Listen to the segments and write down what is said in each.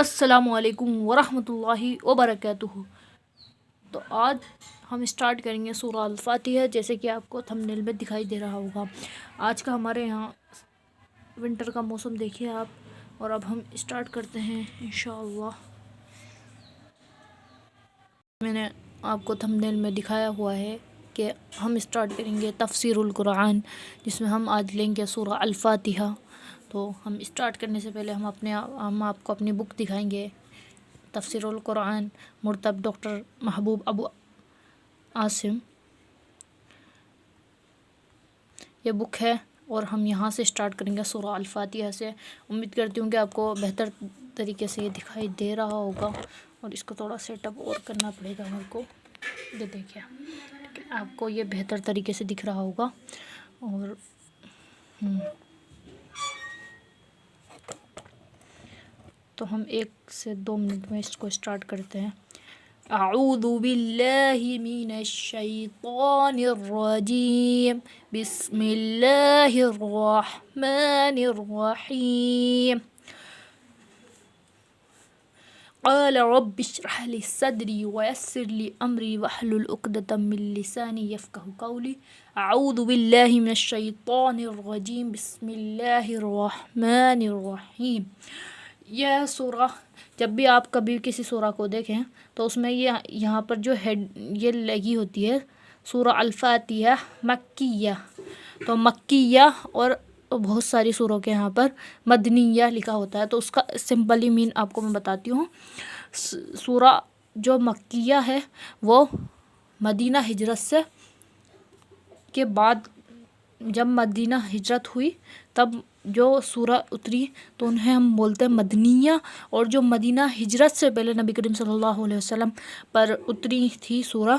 السلام علیکم ورحمۃ اللہ وبرکاتہ۔ تو آج ہم اسٹارٹ کریں گے سورہ الفاتحہ، جیسے کہ آپ کو تھمبنیل میں دکھائی دے رہا ہوگا۔ آج کا ہمارے یہاں ونٹر کا موسم دیکھیے آپ، اور اب ہم اسٹارٹ کرتے ہیں انشاءاللہ۔ میں نے آپ کو تھمبنیل میں دکھایا ہوا ہے کہ ہم اسٹارٹ کریں گے تفسیر القرآن، جس میں ہم آج لیں گے سورہ الفاتحہ۔ تو ہم اسٹارٹ کرنے سے پہلے ہم آپ کو اپنی بک دکھائیں گے، تفسیر القرآن مرتب ڈاکٹر محبوب ابو عاصم، یہ بک ہے، اور ہم یہاں سے اسٹارٹ کریں گے سورہ الفاتحہ سے۔ امید کرتی ہوں کہ آپ کو بہتر طریقے سے یہ دکھائی دے رہا ہوگا، اور اس کو تھوڑا سیٹ اپ اور کرنا پڑے گا میرے کو۔ یہ دیکھیں آپ کو یہ بہتر طریقے سے دکھ رہا ہوگا۔ اور تو ہم 1 سے 2 منٹ میں اس کو اسٹارٹ کرتے ہیں۔ اعوذ باللہ من الشیطان الرجیم، بسم اللہ الرحمن الرحیم۔ قال رب اشرح لي صدري ويسر لي امري واحلل عقدة من لساني يفقهوا قولي۔ اعوذ باللہ من الشیطان الرجیم، بسم اللہ الرحمن الرحیم۔ یہ سورہ، جب بھی آپ کبھی کسی سورہ کو دیکھیں تو اس میں یہاں پر جو ہیڈ یہ لگی ہوتی ہے سورہ الفاتحہ مکیہ، تو مکیہ، اور بہت ساری سوروں کے یہاں پر مدنیہ لکھا ہوتا ہے۔ تو اس کا سمپلی مین آپ کو میں بتاتی ہوں۔ سورہ جو مکیہ ہے وہ مدینہ ہجرت سے کے بعد، جب مدینہ ہجرت ہوئی تب جو سورہ اتری تو انہیں ہم بولتے ہیں مدنیہ، اور جو مدینہ ہجرت سے پہلے نبی کریم صلی اللہ علیہ وسلم پر اتری تھی سورہ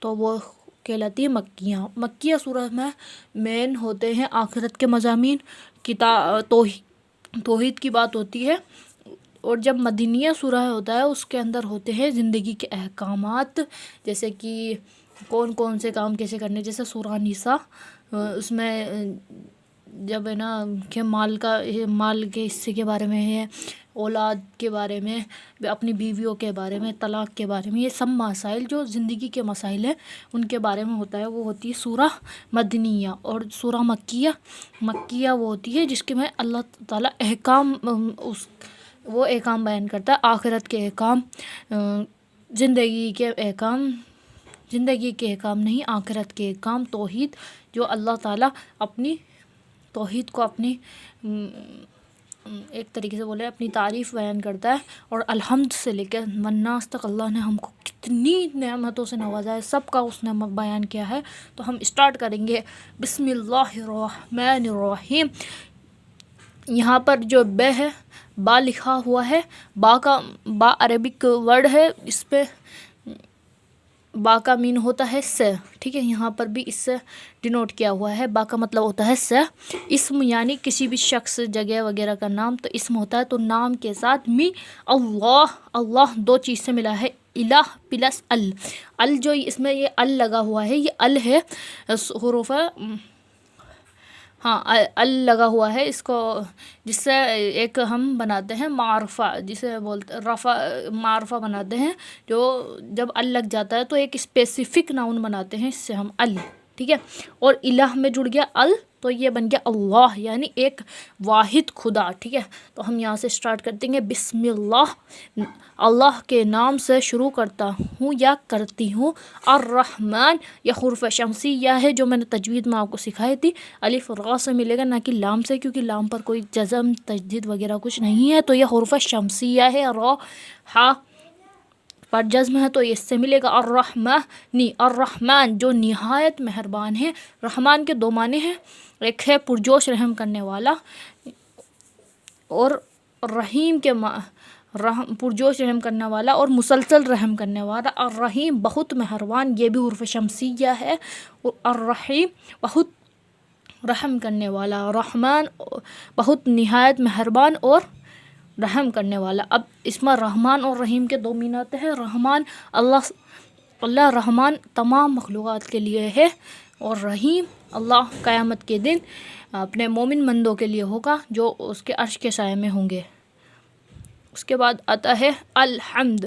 تو وہ کہلاتی ہے مکیہ۔ مکیہ سورہ میں مین ہوتے ہیں آخرت کے مضامین، توحید کی بات ہوتی ہے، اور جب مدنیہ سورہ ہوتا ہے اس کے اندر ہوتے ہیں زندگی کے احکامات، جیسے کہ کون کون سے کام کیسے کرنے، جیسے سورہ نساء، اس میں جب ہے نا کہ مال کے حصے کے بارے میں ہے، اولاد کے بارے میں، اپنی بیویوں کے بارے میں، طلاق کے بارے میں، یہ سب مسائل جو زندگی کے مسائل ہیں ان کے بارے میں ہوتا ہے، وہ ہوتی ہے سورہ مدنیہ۔ اور سورہ مکیہ وہ ہوتی ہے جس کے میں اللہ تعالیٰ وہ احکام بیان کرتا ہے، آخرت کے احکام، زندگی کے احکام نہیں، آخرت کے احکام، توحید، جو اللہ تعالیٰ اپنی توحید کو اپنی ایک طریقے سے بولے اپنی تعریف بیان کرتا ہے، اور الحمد سے لے کے والناس تک اللہ نے ہم کو کتنی نعمتوں سے نوازا ہے، سب کا اس نے بیان کیا ہے۔ تو ہم اسٹارٹ کریں گے بسم اللہ الرحمن الرحیم۔ یہاں پر جو بے ہے، با لکھا ہوا ہے، با عربک ورڈ ہے، اس پہ با کا مین ہوتا ہے سے، ٹھیک ہے، یہاں پر بھی اس سے ڈینوٹ کیا ہوا ہے۔ با کا مطلب ہوتا ہے سے، اسم یعنی کسی بھی شخص، جگہ وغیرہ کا نام تو اسم ہوتا ہے، تو نام کے ساتھ اللہ 2 چیز سے ملا ہے، الہ پلس ال جو اس میں یہ ال لگا ہوا ہے، یہ ال ہے، حروف ال لگا ہوا ہے اس کو، جس سے ایک ہم بناتے ہیں معرفہ، جسے بولتے معرفہ بناتے ہیں، جو جب ال لگ جاتا ہے تو ایک اسپیسیفک ناؤن بناتے ہیں، اس سے ہم ال، ٹھیک ہے۔ اور الہ میں جڑ گیا ال تو یہ بن گیا اللہ، یعنی ایک واحد خدا، ٹھیک ہے۔ تو ہم یہاں سے اسٹارٹ کرتے ہیں بسم اللہ کے نام سے شروع کرتا ہوں یا کرتی ہوں۔ الرحمن، یہ حرف شمسیہ ہے جو میں نے تجوید میں آپ کو سکھائی تھی، الف را سے ملے گا، نہ کہ لام سے، کیونکہ لام پر کوئی جزم تجدید وغیرہ کچھ نہیں ہے، تو یہ حرف شمسیہ ہے۔ را ہا پر جزم ہے تو اس سے ملے گا الرحمن جو نہایت مہربان ہے۔ رحمان کے 2 معنی ہیں، ایک ہے پرجوش رحم کرنے والا، اور رحیم کے پرجوش رحم کرنے والا اور مسلسل رحم کرنے والا۔ الرحیم بہت مہربان، یہ بھی حرف شمسیہ ہے، اور الرحیم بہت رحم کرنے والا، رحمان بہت نہایت مہربان اور رحم کرنے والا۔ اب اس میں رحمان اور رحیم کے 2 معنی آتے ہیں۔ رحمان اللہ رحمان تمام مخلوقات کے لیے ہے، اور رحیم اللہ قیامت کے دن اپنے مومن بندوں کے لیے ہوگا جو اس کے عرش کے سائے میں ہوں گے۔ اس کے بعد آتا ہے الحمد،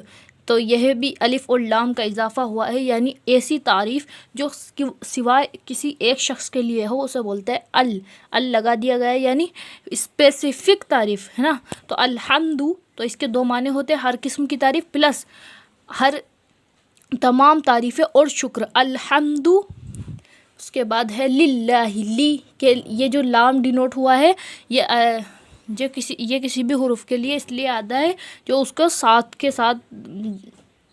تو یہ بھی الف اور لام کا اضافہ ہوا ہے، یعنی ایسی تعریف جو سوائے کسی ایک شخص کے لیے ہو اسے بولتے ہیں ال لگا دیا گیا ہے، یعنی اسپیسیفک تعریف ہے نا. تو الحمد، تو اس کے دو معنی ہوتے ہیں، ہر قسم کی تعریف پلس ہر تمام تعریفیں اور شکر. الحمد. اس کے بعد ہے للہ، لی کہ یہ جو لام ڈینوٹ ہوا ہے یہ کسی بھی حروف کے لیے اس لیے آتا ہے جو اس کو ساتھ کے ساتھ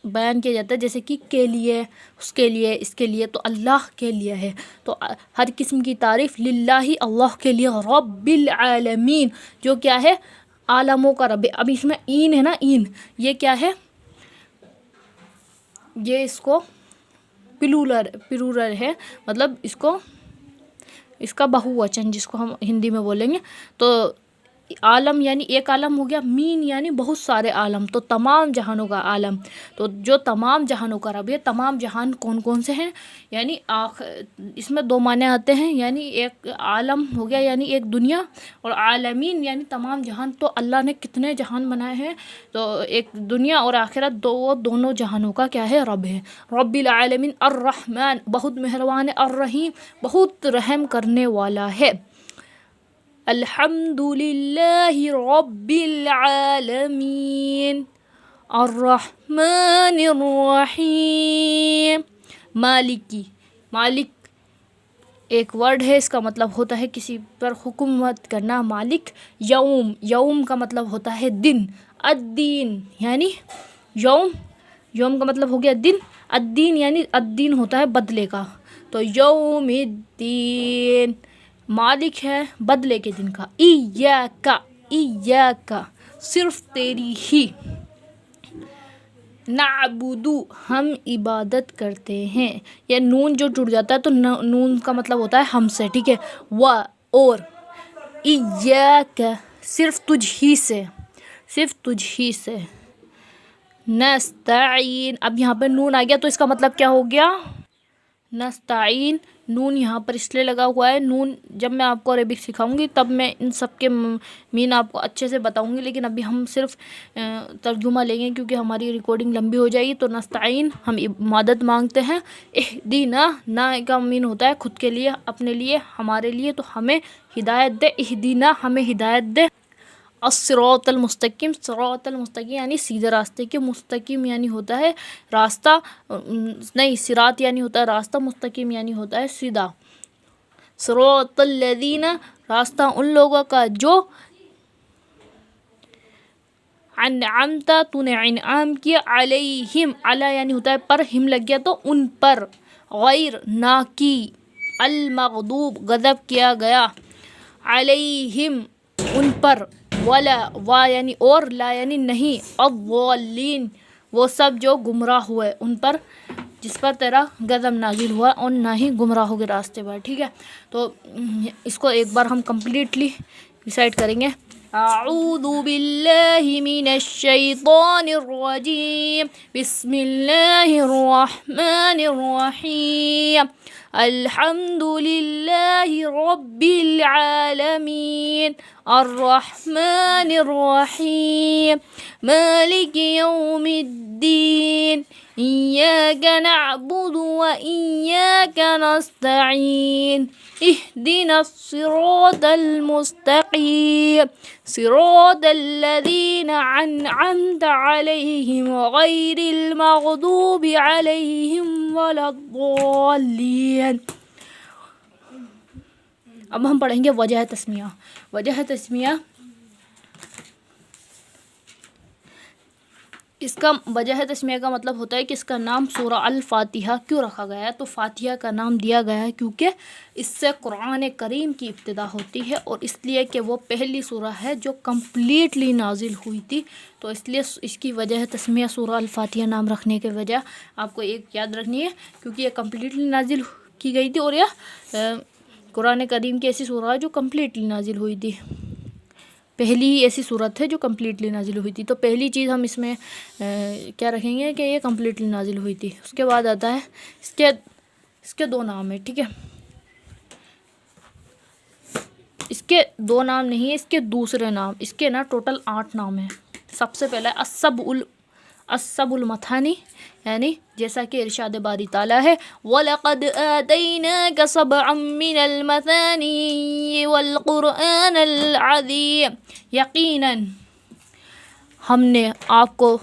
بیان کیا جاتا ہے، جیسے کہ کے لیے، اس کے لیے، اس کے لیے، تو اللہ کے لیے ہے. تو ہر قسم کی تعریف للہ، اللہ کے لیے. رب العالمین، جو کیا ہے عالموں کا رب. اب اس میں این ہے نا، این یہ کیا ہے، یہ اس کو پلورل ہے، مطلب اس کا بہو وچن جس کو ہم ہندی میں بولیں گے. تو عالم یعنی ایک عالم ہو گیا، مین یعنی بہت سارے عالم، تو تمام جہانوں کا عالم. تو جو تمام جہانوں کا رب ہے. تمام جہان کون کون سے ہیں، یعنی اس میں دو معنی آتے ہیں، یعنی ایک عالم ہو گیا یعنی ایک دنیا، اور عالمین یعنی تمام جہان. تو اللہ نے کتنے جہان بنائے ہیں، تو ایک دنیا اور آخرت دونوں جہانوں کا کیا ہے، رب ہے. رب العالمین الرحمن، بہت مہربان ہے، الرحیم بہت رحم کرنے والا ہے. الحمد للہ رب العالمین الرحمن الرحیم. مالکی، مالک ایک ورڈ ہے، اس کا مطلب ہوتا ہے کسی پر حکومت کرنا. مالک. یوم کا مطلب ہوتا ہے دن. الدین یعنی یوم کا مطلب ہو گیا دن. الدین یعنی الدین ہوتا ہے بدلے کا. تو یوم الدین مالک ہے بدلے کے دن کا. ایاک صرف تیری ہی. نعبدو ہم عبادت کرتے ہیں. یہ نون جو ٹوٹ جاتا ہے تو نون کا مطلب ہوتا ہے ہم سے، ٹھیک ہے. اور ایاک صرف تجھ ہی سے. نستعین، اب یہاں پہ نون آ گیا تو اس کا مطلب کیا ہو گیا، نستعین. نون یہاں پر اس لیے لگا ہوا ہے، نون جب میں آپ کو عربک سکھاؤں گی تب میں ان سب کے مین آپ کو اچھے سے بتاؤں گی، لیکن ابھی ہم صرف ترجمہ لیں گے کیونکہ ہماری ریکارڈنگ لمبی ہو جائے گی. تو نستعین ہم مدد مانگتے ہیں. اہدینا، نا کا مین ہوتا ہے خود کے لیے، اپنے لیے، ہمارے لیے، تو ہمیں ہدایت دے. اہدینا ہمیں ہدایت دے. الصراط المستقیم، صراط المستقیم یعنی سیدھے راستے کے. مستقیم یعنی ہوتا ہے راستہ، نہیں صراط یعنی ہوتا ہے راستہ، مستقیم یعنی ہوتا ہے سیدھا. صراط الذین، راستہ ان لوگوں کا جو انعمت تو نے انعام کیا، علیہم، علی یعنی ہوتا ہے پر، ہم لگ گیا تو ان پر، غیر نہ کی، المغضوب غضب کیا گیا، علیہم ان پر، ولا وا یعنی اور، لا یعنی نہیں، الضالین وہ سب جو گمراہ ہوئے، ان پر جس پر تیرا غضب نازل ہوا، اور نہ ہی گمراہوں کے راستے پر. ٹھیک ہے، تو اس کو ایک بار ہم کمپلیٹلی ریسائٹ کریں گے. اعوذ باللہ من الشیطان الرجیم، بسم اللہ الرحمن الرحیم، الحمد للہ رب العالمین الرحمن الرحیم مالک یوم الدین ایاک نعبد و ایاک نستعین اهدنا الصراط المستقیم صراط الذین انعمت علیہم غیر المغضوب علیہم ولا الضالین. اب ہم پڑھیں گے وجہ تسمیہ. وجہ تسمیہ اس کا وجہ تسمیہ کا مطلب ہوتا ہے کہ اس کا نام سورہ الفاتحہ کیوں رکھا گیا ہے. تو فاتحہ کا نام دیا گیا ہے کیونکہ اس سے قرآن کریم کی ابتدا ہوتی ہے، اور اس لیے کہ وہ پہلی سورہ ہے جو کمپلیٹلی نازل ہوئی تھی. تو اس لیے اس کی وجہ تسمیہ سورہ الفاتحہ نام رکھنے کے وجہ آپ کو ایک یاد رکھنی ہے، کیونکہ یہ کمپلیٹلی نازل کی گئی تھی، اور یہ قرآن کریم کی ایسی سورہ ہے جو کمپلیٹلی نازل ہوئی تھی، پہلی ہی ایسی صورت ہے جو کمپلیٹلی نازل ہوئی تھی. تو پہلی چیز ہم اس میں کیا رکھیں گے کہ یہ کمپلیٹلی نازل ہوئی تھی. اس کے بعد آتا ہے اس کے دو نام ہیں. ٹھیک ہے، اس کے دو نام نہیں ہے، اس کے دوسرے نام، اس کے نا ٹوٹل 8 نام ہیں. سب سے پہلا السبع المثانی، یعنی جیسا کہ ارشاد باری تعالیٰ ہے وَلَقَدْ آتَيْنَاكَ سَبْعًا مِّنَ الْمَثَانِي وَالْقُرْآنَ الْعَظِيمَ، یقیناً ہم نے آپ کو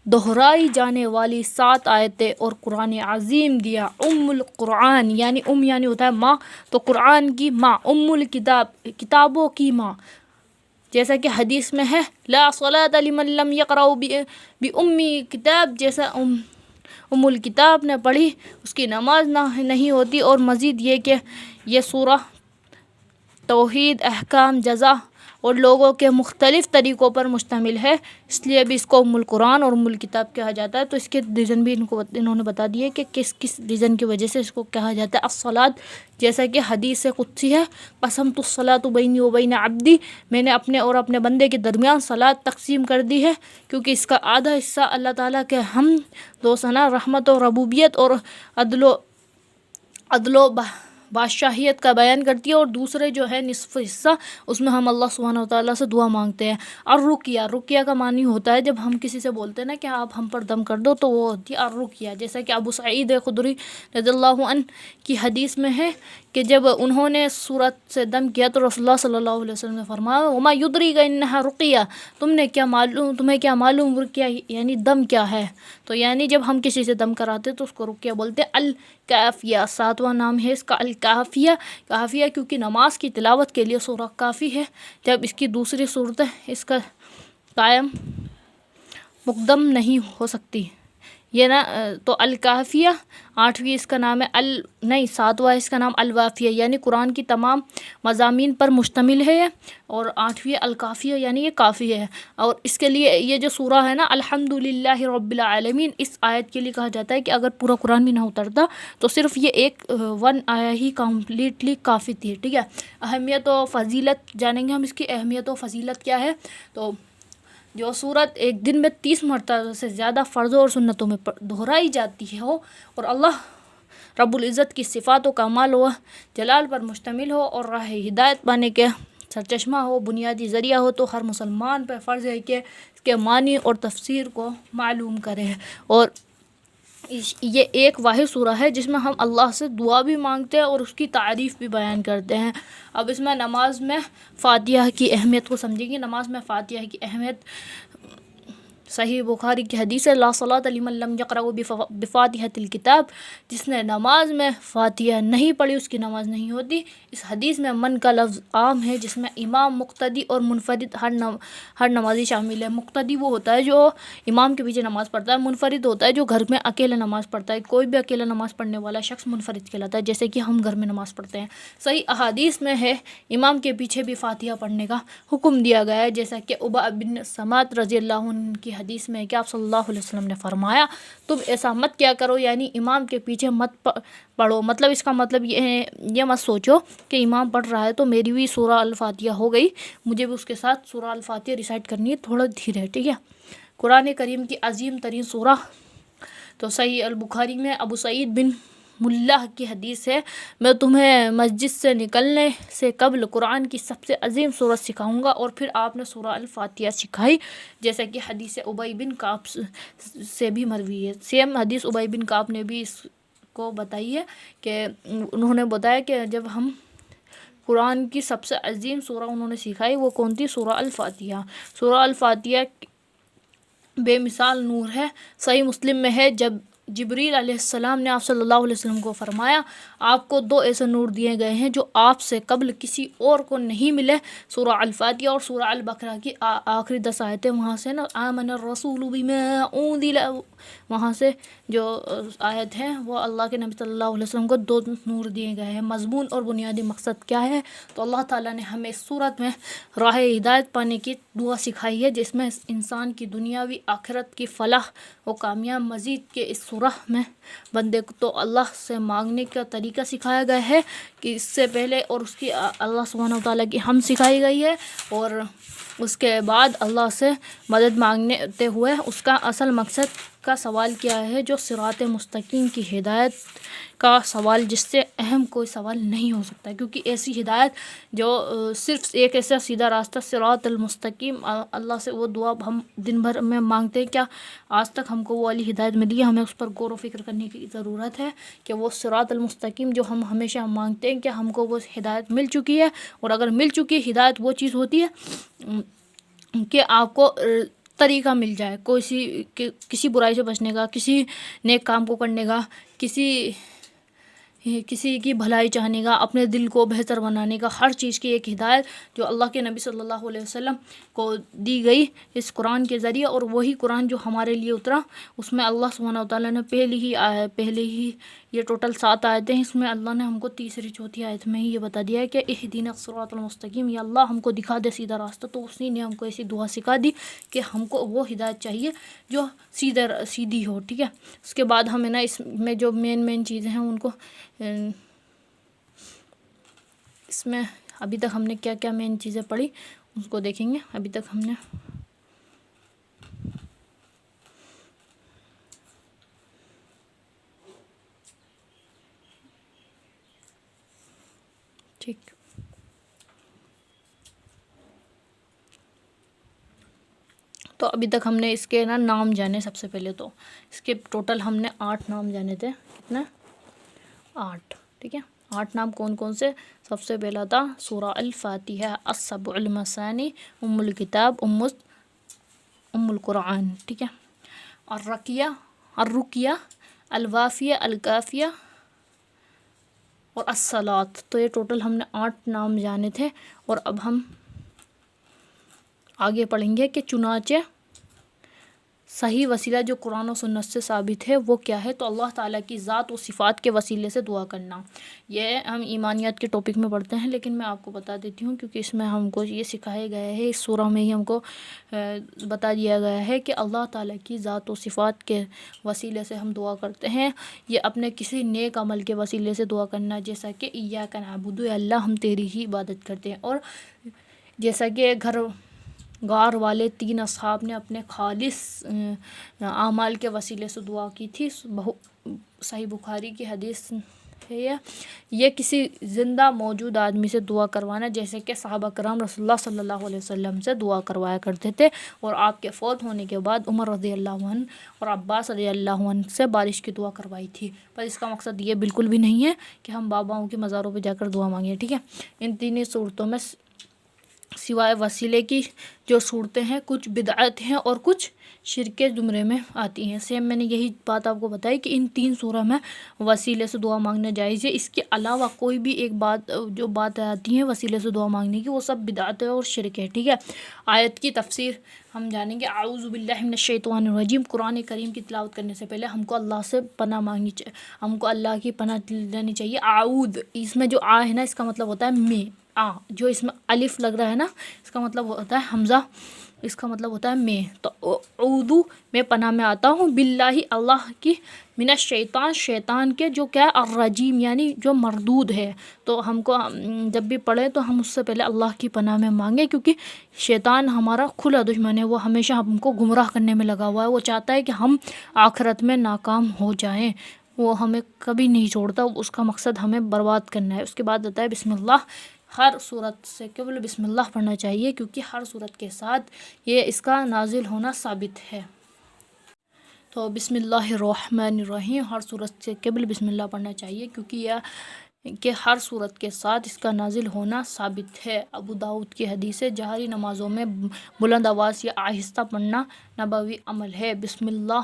دہرائی جانے والی 7 آیتیں اور قرآن عظیم دیا۔ القرآن یعنی یعنی ہوتا ہے ماں، تو قرآن کی ماں، الکتاب کتابوں کی ماں، جیسا کہ حدیث میں ہے لا صلاۃ لمن لم یقرأ کتاب، جیسا الکتاب نے پڑھی اس کی نماز نہیں ہوتی۔ اور مزید یہ کہ یہ سورہ توحید، احکام، جزا اور لوگوں کے مختلف طریقوں پر مشتمل ہے، اس لیے بھی اس کو القرآن اور الکتاب کہا جاتا ہے۔ تو اس کے ریزن بھی انہوں نے بتا دیے کہ کس ریزن کی وجہ سے اس کو کہا جاتا ہے الصلاۃ، جیسا کہ حدیث قدسی ہے قسمت الصلاۃ بینی و بین عبدی، میں نے اپنے اور اپنے بندے کے درمیان صلاۃ تقسیم کر دی ہے، کیونکہ اس کا آدھا حصہ اللہ تعالیٰ کے حمد و ثنا، رحمت و ربوبیت اور عدل و بادشاہیت کا بیان کرتی ہے، اور دوسرے جو ہے نصف حصہ اس میں ہم اللہ سبحانہ وتعالیٰ سے دعا مانگتے ہیں۔ اور رقیہ کا معنی ہوتا ہے جب ہم کسی سے بولتے ہیں نا کہ آپ ہم پر دم کر دو، تو وہ ہوتی ہے الرقیہ، جیسا کہ ابو سعید خدری رضی اللہ عنہ کی حدیث میں ہے کہ جب انہوں نے سورت سے دم کیا تو رسول اللہ صلی اللہ علیہ وسلم نے فرمایا وما یدریک انہا رقیہ، تمہیں کیا معلوم رقیہ یعنی دم کیا ہے؟ تو یعنی جب ہم کسی سے دم کراتے تو اس کو رقیہ بولتے ہیں۔ الکافیہ 7واں نام ہے اس کا الکافیہ، کافیہ کیونکہ نماز کی تلاوت کے لیے سورہ کافی ہے، جب اس کی دوسری صورت اس کا قائم مقدم نہیں ہو سکتی، یہ نا تو الکافیہ 8ویں اس کا نام ہے 7واں اس کا نام الوافیہ، یعنی قرآن کی تمام مضامین پر مشتمل ہے، اور 8ویں الکافیہ یعنی یہ کافی ہے۔ اور اس کے لیے یہ جو سورہ ہے نا الحمدللہ رب العالمین، اس آیت کے لیے کہا جاتا ہے کہ اگر پورا قرآن بھی نہ اترتا تو صرف یہ ایک 1 آیا ہی کمپلیٹلی کافی تھی، ٹھیک ہے۔ اہمیت و فضیلت جانیں گے ہم، اس کی اہمیت و فضیلت کیا ہے۔ تو جو صورت ایک دن میں 30 مرتبہ سے زیادہ فرضوں اور سنتوں میں دہرائی جاتی ہے اور اللہ رب العزت کی صفات و کمال و جلال پر مشتمل ہو اور راہ ہدایت پانے کے سرچشمہ ہو، بنیادی ذریعہ ہو، تو ہر مسلمان پر فرض ہے کہ اس کے معنی اور تفسیر کو معلوم کرے۔ اور یہ ایک واحد سورہ ہے جس میں ہم اللہ سے دعا بھی مانگتے ہیں اور اس کی تعریف بھی بیان کرتے ہیں۔ اب اس میں نماز میں فاتحہ کی اہمیت کو سمجھیں گے۔ نماز میں فاتحہ کی اہمیت صحیح بخاری کی حدیث ہے لا صلاۃ لمن لم یقرأ بفاتحۃ الکتاب، جس نے نماز میں فاتحہ نہیں پڑھی اس کی نماز نہیں ہوتی۔ اس حدیث میں من کا لفظ عام ہے جس میں امام، مقتدی اور منفرد ہر نمازی شامل ہے۔ مقتدی وہ ہوتا ہے جو امام کے پیچھے نماز پڑھتا ہے، منفرد ہوتا ہے جو گھر میں اکیلے نماز پڑھتا ہے۔ کوئی بھی اکیلا نماز پڑھنے والا شخص منفرد کہلاتا ہے، جیسے کہ ہم گھر میں نماز پڑھتے ہیں۔ صحیح احادیث میں ہے امام کے پیچھے بھی فاتحہ پڑھنے کا حکم دیا گیا ہے، جیسا کہ عبا بن سمات رضی اللہ عنہ کی حدیث میں ہے کہ آپ صلی اللہ علیہ وسلم نے فرمایا تم ایسا مت کیا کرو، یعنی امام کے پیچھے مت پڑھو، مطلب اس کا مطلب یہ مت سوچو کہ امام پڑھ رہا ہے تو میری بھی سورہ الفاتحہ ہو گئی، مجھے بھی اس کے ساتھ سورہ الفاتحہ ریسائٹ کرنی ہے، تھوڑا دھیرے، ٹھیک ہے۔ قرآن کریم کی عظیم ترین سورہ، تو صحیح البخاری میں ابو سعید بن ملہ کی حدیث ہے میں تمہیں مسجد سے نکلنے سے قبل قرآن کی سب سے عظیم سورت سکھاؤں گا، اور پھر آپ نے سورہ الفاتحہ سکھائی، جیسا کہ حدیث ابی بن کعب سے بھی مروی ہے۔ سیم حدیث ابی بن کعب نے بھی اس کو بتائی ہے کہ انہوں نے بتایا کہ جب ہم قرآن کی سب سے عظیم سورہ انہوں نے سکھائی وہ کون تھی؟ سورہ الفاتحہ۔ سورہ الفاتحہ بے مثال نور ہے۔ صحیح مسلم میں ہے جب جبریل علیہ السلام نے آپ صلی اللہ علیہ وسلم کو فرمایا آپ کو 2 ایسے نور دیے گئے ہیں جو آپ سے قبل کسی اور کو نہیں ملے، سورہ الفاتحہ اور سورہ البقرہ کی آخری 10 آیتیں، وہاں سے نا آمن الرسول بما انزل، وہاں سے جو آیت ہے وہ اللہ کے نبی صلی اللہ علیہ وسلم کو 2 نور دیے گئے ہیں۔ مضمون اور بنیادی مقصد کیا ہے؟ تو اللہ تعالیٰ نے ہمیں اس صورت میں راہ ہدایت پانے کی دعا سکھائی ہے، جس میں انسان کی دنیاوی آخرت کی فلاح و کامیاب مزید کے اس سورہ میں بندے کو تو اللہ سے مانگنے کا طریقہ سکھایا گیا ہے کہ اس سے پہلے اور اس کی اللہ سبحانہ و تعالیٰ کی حمد سکھائی گئی ہے، اور اس کے بعد اللہ سے مدد مانگتے ہوئے اس کا اصل مقصد کا سوال کیا ہے، جو صراط مستقیم کی ہدایت کا سوال، جس سے اہم کوئی سوال نہیں ہو سکتا، کیونکہ ایسی ہدایت جو صرف ایک ایسا سیدھا راستہ صراط المستقیم، اللہ سے وہ دعا ہم دن بھر میں مانگتے ہیں، کیا آج تک ہم کو وہ والی ہدایت ملی ہے؟ ہمیں اس پر غور و فکر کرنے کی ضرورت ہے کہ وہ صراط المستقیم جو ہم ہمیشہ مانگتے ہیں، کیا ہم کو وہ ہدایت مل چکی ہے؟ اور اگر مل چکی ہے ہدایت، وہ چیز ہوتی ہے کہ آپ کو طریقہ مل جائے کسی برائی سے بچنے کا، کسی نیک کام کو کرنے کا، کسی کی بھلائی چاہنے کا، اپنے دل کو بہتر بنانے کا، ہر چیز کی ایک ہدایت جو اللہ کے نبی صلی اللہ علیہ وسلم کو دی گئی اس قرآن کے ذریعے، اور وہی قرآن جو ہمارے لیے اترا، اس میں اللہ سبحانہ وتعالیٰ نے پہلے ہی یہ ٹوٹل 7 آیتیں ہیں، اس میں اللہ نے ہم کو تیسری چوتھی آیت میں ہی یہ بتا دیا ہے کہ اہدنا الصراط المستقیم، یا اللہ ہم کو دکھا دے سیدھا راستہ. تو اسی نے ہم کو ایسی دعا سکھا دی کہ ہم کو وہ ہدایت چاہیے جو سیدھی ہو. ٹھیک ہے، اس کے بعد ہمیں نا اس میں جو مین چیزیں ہیں ان کو، اس میں ابھی تک ہم نے کیا کیا مین چیزیں پڑھی اس کو دیکھیں گے. ابھی تک ہم نے ٹھیک تو ابھی تک ہم نے اس کے نا نام جانے. سب سے پہلے تو اس کے ٹوٹل ہم نے 8 نام جانے تھے. کتنے؟ 8. ٹھیک ہے، 8 نام کون کون سے؟ سب سے پہلا تھا سورہ الفاتحہ، السبع المثانی، ام الکتاب، ام القرآن. ٹھیک ہے، الرقیہ، الوافیہ، الکافیہ اور الصلاۃ. تو یہ ٹوٹل ہم نے 8 نام جانے تھے. اور اب ہم آگے پڑھیں گے کہ چنانچہ صحیح وسیلہ جو قرآن و سنت سے ثابت ہے وہ کیا ہے؟ تو اللہ تعالیٰ کی ذات و صفات کے وسیلے سے دعا کرنا. یہ ہم ایمانیات کے ٹاپک میں پڑھتے ہیں، لیکن میں آپ کو بتا دیتی ہوں کیونکہ اس میں ہم کو یہ سکھایا گیا ہے، اس سورہ میں ہی ہم کو بتا دیا گیا ہے کہ اللہ تعالیٰ کی ذات و صفات کے وسیلے سے ہم دعا کرتے ہیں. یہ اپنے کسی نیک عمل کے وسیلے سے دعا کرنا، جیسا کہ ایاک نعبد، اللہ ہم تیری ہی عبادت کرتے ہیں. اور جیسا کہ غار والے 3 اصحاب نے اپنے خالص اعمال کے وسیلے سے دعا کی تھی. صحیح بخاری کی حدیث ہے یہ کسی زندہ موجود آدمی سے دعا کروانا، جیسے کہ صحابہ کرام رسول اللہ صلی اللہ علیہ وسلم سے دعا کروایا کرتے تھے. اور آپ کے فوت ہونے کے بعد عمر رضی اللہ عنہ اور عباس رضی اللہ عنہ سے بارش کی دعا کروائی تھی. پر اس کا مقصد یہ بالکل بھی نہیں ہے کہ ہم باباؤں کے مزاروں پہ جا کر دعا مانگیں. ٹھیک ہے، ان 3 صورتوں میں سوائے وسیلے کی جو صورتیں ہیں کچھ بدعت ہیں اور کچھ شرک کے زمرے میں آتی ہیں. سیم میں نے یہی بات آپ کو بتائی کہ ان 3 صورت میں وسیلے سے دعا مانگنا جائز ہے. اس کے علاوہ کوئی بھی ایک بات آتی ہیں وسیلے سے دعا مانگنے کی، وہ سب بدعت ہے اور شرک ہے. ٹھیک ہے، آیت کی تفسیر ہم جانیں گے. اعوذ باللہ من الشیطان الرجیم. قرآن کریم کی تلاوت کرنے سے پہلے ہم کو اللہ سے پناہ مانگنی چاہیے، ہم کو اللہ کی پناہ لینی چاہیے. اعوذ، اس میں جو آ ہے نا، اس کا مطلب ہوتا ہے میں. جو اس میں الف لگ رہا ہے نا، اس کا مطلب ہوتا ہے حمزہ، اس کا مطلب ہوتا ہے میں. تو اعوذ، میں پناہ میں آتا ہوں، باللہ، اللہ کی، من الشیطان، شیطان کے، جو کیا ہے الرجیم، یعنی جو مردود ہے. تو ہم کو جب بھی پڑھے تو ہم اس سے پہلے اللہ کی پناہ میں مانگیں، کیونکہ شیطان ہمارا کھلا دشمن ہے. وہ ہمیشہ ہم کو گمراہ کرنے میں لگا ہوا ہے. وہ چاہتا ہے کہ ہم آخرت میں ناکام ہو جائیں. وہ ہمیں کبھی نہیں چھوڑتا، اس کا مقصد ہمیں برباد کرنا ہے. اس کے بعد آتا ہے بسم اللہ. ہر صورت سے قبل بسم اللہ پڑھنا چاہیے، کیونکہ ہر صورت کے ساتھ یہ اس کا نازل ہونا ثابت ہے. تو بسم اللہ الرحمن الرحیم، ہر صورت سے قبل بسم اللہ پڑھنا چاہیے، کیونکہ یہ کہ ہر صورت کے ساتھ اس کا نازل ہونا ثابت ہے. ابو داؤد کی حدیث ہے، جہری نمازوں میں بلند آواز یا آہستہ پڑھنا نبوی عمل ہے. بسم اللہ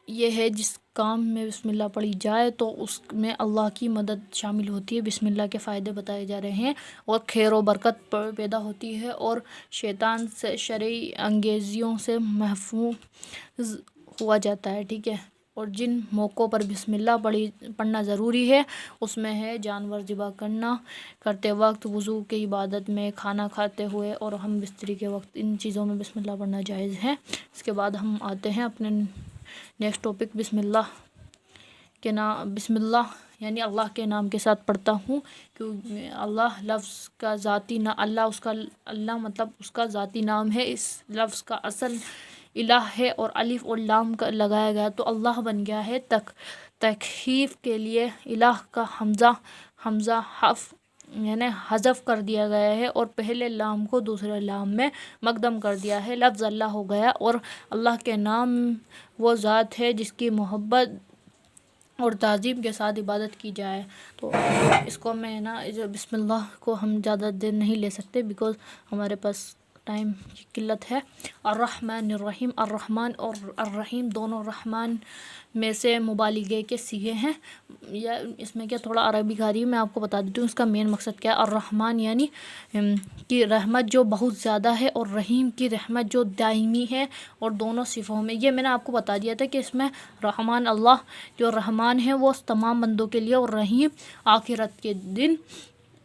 یہ ہے جس کام میں بسم اللہ پڑھی جائے تو اس میں اللہ کی مدد شامل ہوتی ہے. بسم اللہ کے فائدے بتائے جا رہے ہیں، اور خیر و برکت پیدا ہوتی ہے، اور شیطان سے شرعی انگیزیوں سے محفوظ ہوا جاتا ہے. ٹھیک ہے، اور جن موقعوں پر بسم اللہ پڑھنا ضروری ہے اس میں ہے جانور ذبح کرتے وقت، وضو کی عبادت میں، کھانا کھاتے ہوئے، اور ہم بستری کے وقت. ان چیزوں میں بسم اللہ پڑھنا جائز ہے. اس کے بعد ہم آتے ہیں اپنے نیکسٹ ٹاپک بسم اللہ کے نام. بسم اللہ یعنی اللہ کے نام کے ساتھ پڑھتا ہوں، کیوں اللہ لفظ کا ذاتی اللہ اس کا اللہ مطلب اس کا ذاتی نام ہے، اس لفظ کا اصل الہ ہے اور الف اور لام کا لگایا گیا تو اللہ بن گیا ہے۔ تخفیف کے لیے الہ کا حمزہ یعنی حذف کر دیا گیا ہے اور پہلے لام کو دوسرے لام میں مقدم کر دیا ہے، لفظ اللہ ہو گیا۔ اور اللہ کے نام وہ ذات ہے جس کی محبت اور تعظیم کے ساتھ عبادت کی جائے۔ تو اس کو میں بسم اللہ کو ہم زیادہ دیر نہیں لے سکتے بیکاز ہمارے پاس ٹائم کی قلت ہے۔ الرحمن الرحیم، الرحمن اور الرحیم دونوں رحمان میں سے مبالغے کے صیغے ہیں، یا اس میں کیا تھوڑا عربی آ رہی ہے، میں آپ کو بتا دیتی ہوں اس کا مین مقصد کیا ہے۔ الرحمن یعنی کی رحمت جو بہت زیادہ ہے، اور رحیم کی رحمت جو دائمی ہے، اور دونوں صفوں میں یہ میں نے آپ کو بتا دیا تھا کہ اس میں رحمان اللہ جو رحمان ہے وہ تمام بندوں کے لیے، اور رحیم آخرت کے دن